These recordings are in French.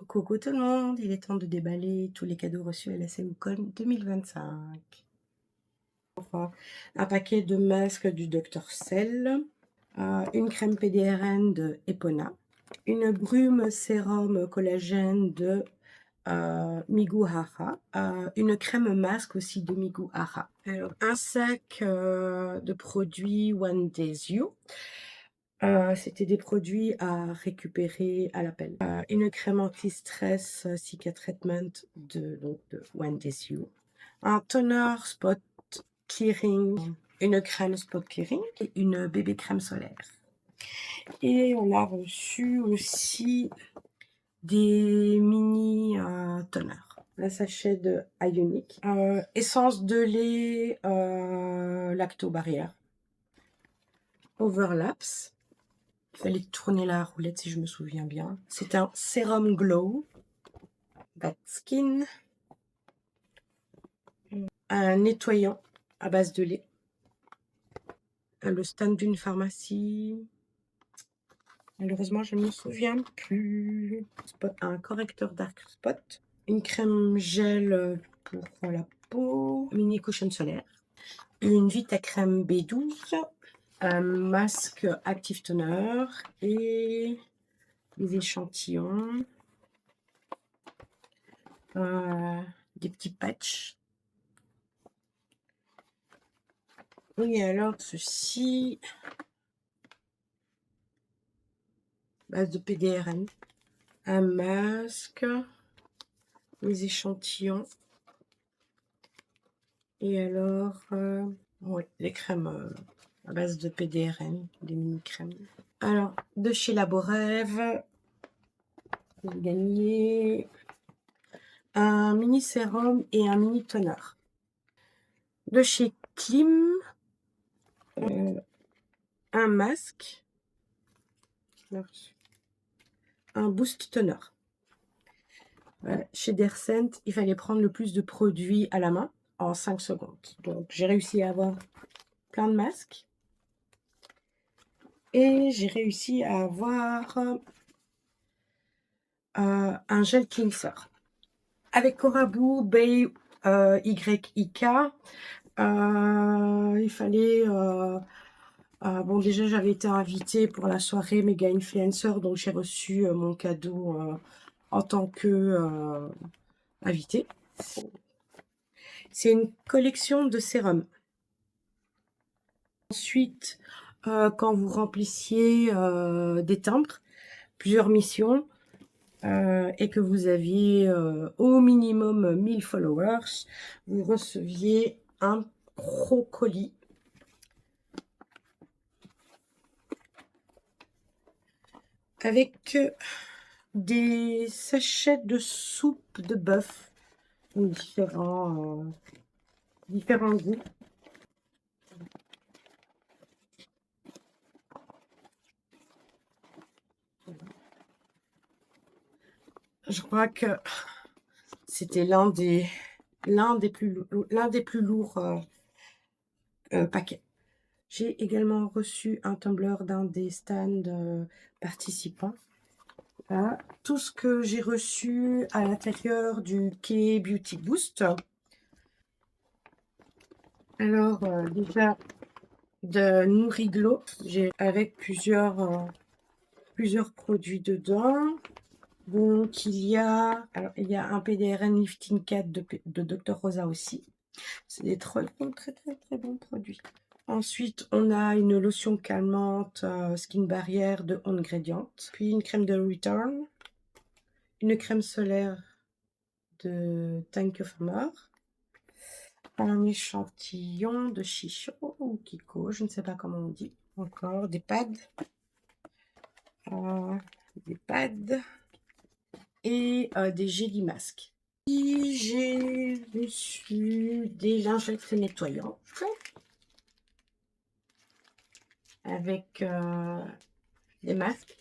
Coucou tout le monde, il est temps de déballer tous les cadeaux reçus à la SEMCON 2025. Enfin, un paquet de masques du Dr Cell, une crème PDRN de Epona, une brume sérum collagène de Miguhara, une crème masque aussi de Miguhara. Alors, un sac de produits One Days You. C'était des produits à récupérer à l'appel. Une crème anti-stress Cica Treatment de One Days You. Un toner spot clearing, une crème spot clearing et une bébé crème solaire. Et on a reçu aussi des mini toners. Un sachet de Ionic. Essence de lait lacto-barrière. Overlaps. Il fallait tourner la roulette si je me souviens bien. C'est un Serum Glow. Bad Skin. Un nettoyant à base de lait. Le stand d'une pharmacie. Malheureusement, je ne me souviens plus. Un correcteur dark spot. Une crème gel pour la peau. Mini cushion solaire. Une Vita crème B12. Un masque active toner. Et des échantillons. Des petits patchs. Et alors, ceci. Base de PDRN. Un masque. Les échantillons. Et alors, ouais, les crèmes à base de PDRN, des mini-crèmes. Alors, de chez Laborève, j'ai gagné un mini sérum et un mini toner. De chez Klim, un masque, un boost toner. Chez Dercent, il fallait prendre le plus de produits à la main en 5 secondes. Donc, j'ai réussi à avoir plein de masques. Et j'ai réussi à avoir un gel cleanser. Avec Corabou Bay YIK, il fallait... bon, déjà, j'avais été invitée pour la soirée Mega Influencer, donc j'ai reçu mon cadeau en tant que invitée. C'est une collection de sérums. Ensuite, quand vous remplissiez des timbres, plusieurs missions, et que vous aviez au minimum 1000 followers, vous receviez un pro colis avec des sachets de soupe de bœuf, différents goûts. Je crois que c'était l'un des plus lourds paquets. J'ai également reçu un tumbler d'un des stands participants. Voilà. Tout ce que j'ai reçu à l'intérieur du K Beauty Boost. Alors, déjà, de Nouriglo, j'ai avec plusieurs produits dedans. Donc, il y a un PDRN Lifting 4 de Dr Rosa aussi. C'est des très bons produits. Ensuite, on a une lotion calmante Skin Barrière de On Gradient. Puis une crème de Return. Une crème solaire de Thank You for More. Un échantillon de Chicho ou Kiko, je ne sais pas comment on dit. Encore des pads. Et des jelly masques. J'ai reçu des lingettes nettoyantes avec des masques.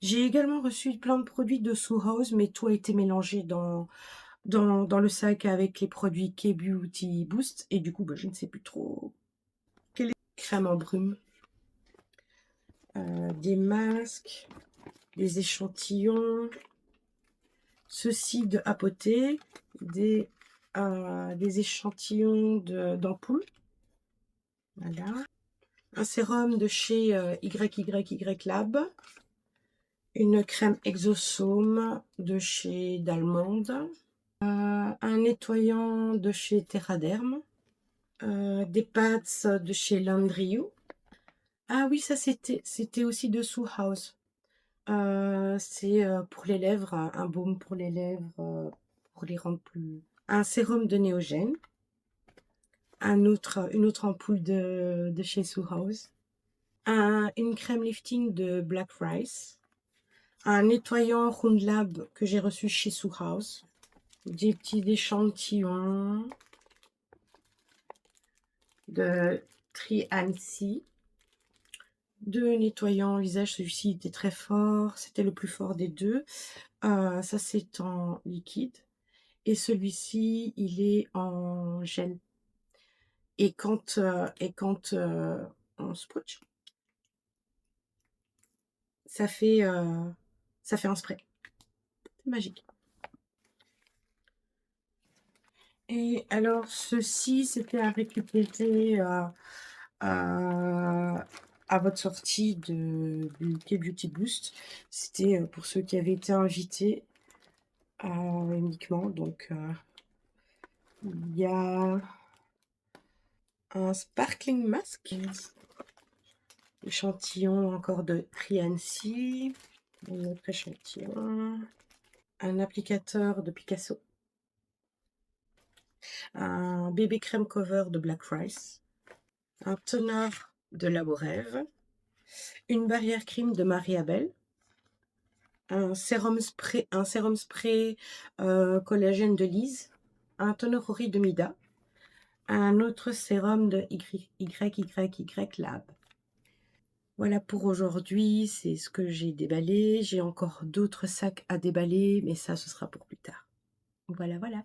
J'ai également reçu plein de produits de Suhouse, mais tout a été mélangé dans le sac avec les produits K Beauty Boost. Et du coup, je ne sais plus trop quelle est crème en brume. Des masques. des échantillons. Ceci de Apothé, des échantillons d'ampoules. Voilà. Un sérum de chez YYY Lab. Une crème exosome de chez Dalmande. Un nettoyant de chez Terraderm. Des pads de chez Landrieu. Ah oui, ça c'était aussi de Sue House. C'est pour les lèvres, un baume pour les lèvres, pour les rendre plus... Un sérum de Néogène. Une autre ampoule de chez Sue House. Une crème lifting de Black Rice. Un nettoyant Round Lab que j'ai reçu chez Sue House. Des petits échantillons de Triancy. 2 nettoyants visage, celui-ci était très fort, c'était le plus fort des deux. Ça c'est en liquide. Et celui-ci, il est en gel. Et quand on spritz, ça fait un spray. C'est magique. Et alors, ceci, c'était à récupérer à votre sortie du K-Beauty Boost. C'était pour ceux qui avaient été invités uniquement. Donc, il y a un sparkling mask. Échantillon encore de Triancy. Un autre échantillon. Un applicateur de Picasso. Un bébé crème cover de Black Rice. Un toner de Laborève. Une barrière crème de Marie-Abel. Un sérum spray collagène de Lise. Un toner Ori de Mida. Un autre sérum de YYY Lab. Voilà pour aujourd'hui, c'est ce que j'ai déballé. J'ai encore d'autres sacs à déballer, mais ça, ce sera pour plus tard. Voilà, voilà.